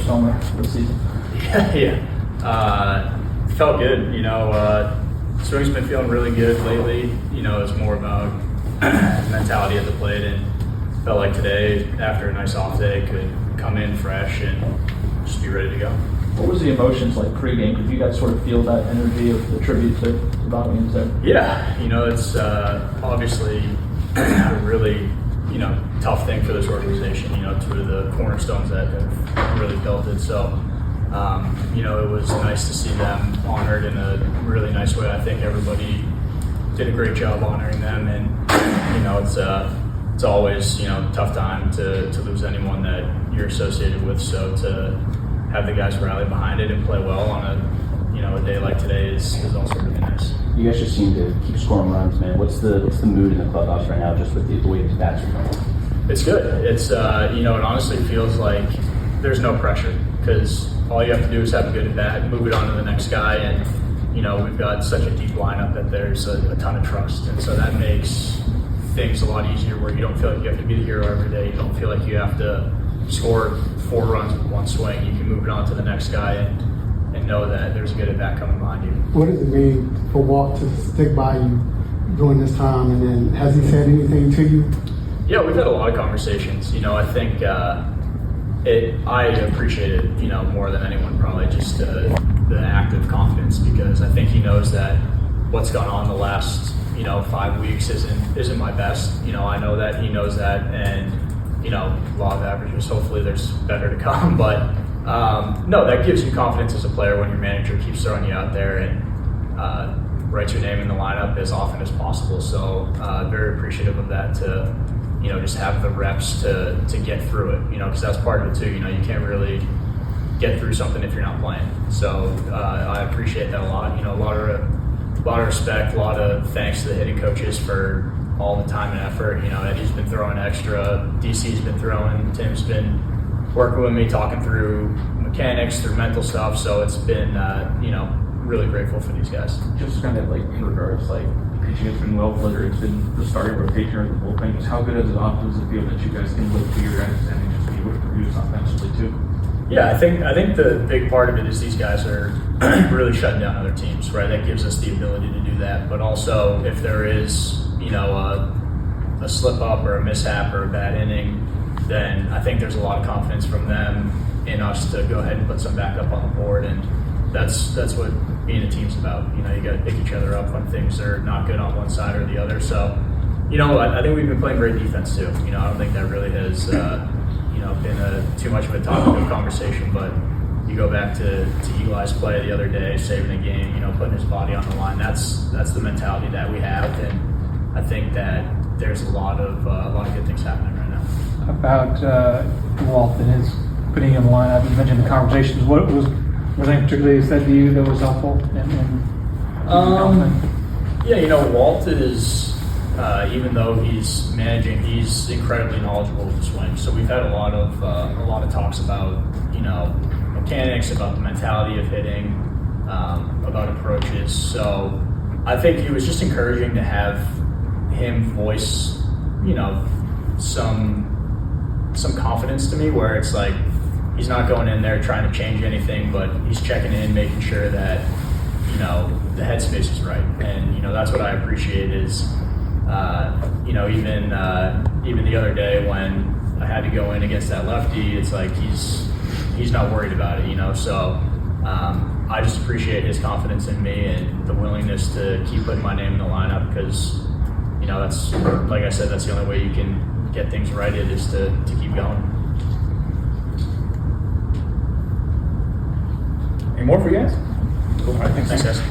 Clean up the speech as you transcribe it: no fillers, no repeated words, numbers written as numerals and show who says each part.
Speaker 1: cornerstone of the season?
Speaker 2: Yeah. Felt good. Swing's been feeling really good lately. It's more about mentality at the plate, and felt like today, after a nice off day, could come in fresh and just be ready to go.
Speaker 1: What was the emotions like pregame? Did you guys sort of feel that energy of the tribute to Bob Gaines there?
Speaker 2: Yeah, it's obviously a really tough thing for this organization. Two of the cornerstones that have really built it. So it was nice to see them honored in a really nice way. I think everybody did a great job honoring them, and it's always a tough time to lose anyone that you're associated with. So to have the guys rally behind it and play well on a day like today is also really nice.
Speaker 3: You guys just seem to keep scoring runs, man. What's the mood in the clubhouse right now, just with the way these bats are going?
Speaker 2: It's good. It's it honestly feels like there's no pressure, because all you have to do is have a good at bat, move it on to the next guy, and we've got such a deep lineup that there's a ton of trust, and so that makes things a lot easier, where you don't feel like you have to be the hero every day. You don't feel like you have to score 4 runs with one swing. You can move it on to the next guy and know that there's a good at bat coming behind you.
Speaker 4: What does it mean for Walt to stick by you during this time, and then has he said anything to you?
Speaker 2: Yeah, we've had a lot of conversations. I think I appreciate it, more than anyone, probably just the act of confidence, because I think he knows that what's gone on the last 5 weeks isn't my best. I know that he knows that, and law of averages, hopefully there's better to come, but no, that gives you confidence as a player when your manager keeps throwing you out there and writes your name in the lineup as often as possible. So very appreciative of that, to just have the reps to get through it, because that's part of it too. You can't really get through something if you're not playing. So I appreciate that a lot. A lot of respect, a lot of thanks to the hitting coaches for all the time and effort. Eddie's been throwing extra, DC's been throwing, Tim's been working with me, talking through mechanics, through mental stuff. So it's been really grateful for these guys.
Speaker 5: Just kind of like in regards, pitching has been well, whether it's been the starting rotation or the bullpen, just how good as an offense does it feel that you guys can look to your guys and just be able to produce offensively too?
Speaker 2: Yeah, I think the big part of it is these guys are really shutting down other teams, right? That gives us the ability to do that. But also, if there is a slip up or a mishap or a bad inning, then I think there's a lot of confidence from them in us to go ahead and put some backup on the board, and that's what being a team's about. You got to pick each other up when things are not good on one side or the other. So, I think we've been playing great defense too. I don't think that really has been too much of a topic of conversation, but you go back to Eli's play the other day, saving a game, putting his body on the line. That's the mentality that we have, and I think that there's a lot of good things happening right now.
Speaker 6: About Walt and his putting in the lineup, you mentioned the conversations. What was anything particularly said to you that was helpful?
Speaker 2: Walt is, even though he's managing, he's incredibly knowledgeable of the swing. So we've had a lot of talks about mechanics, about the mentality of hitting, about approaches. So I think it was just encouraging to have him voice some confidence to me, where it's like he's not going in there trying to change anything, but he's checking in, making sure that the headspace is right. And that's what I appreciate is even the other day when I had to go in against that lefty, it's like he's not worried about it. So I just appreciate his confidence in me and the willingness to keep putting my name in the lineup, because that's, like I said, that's the only way you can get things righted, is to keep going.
Speaker 1: Any more for you guys?
Speaker 2: Cool. All right, thanks guys.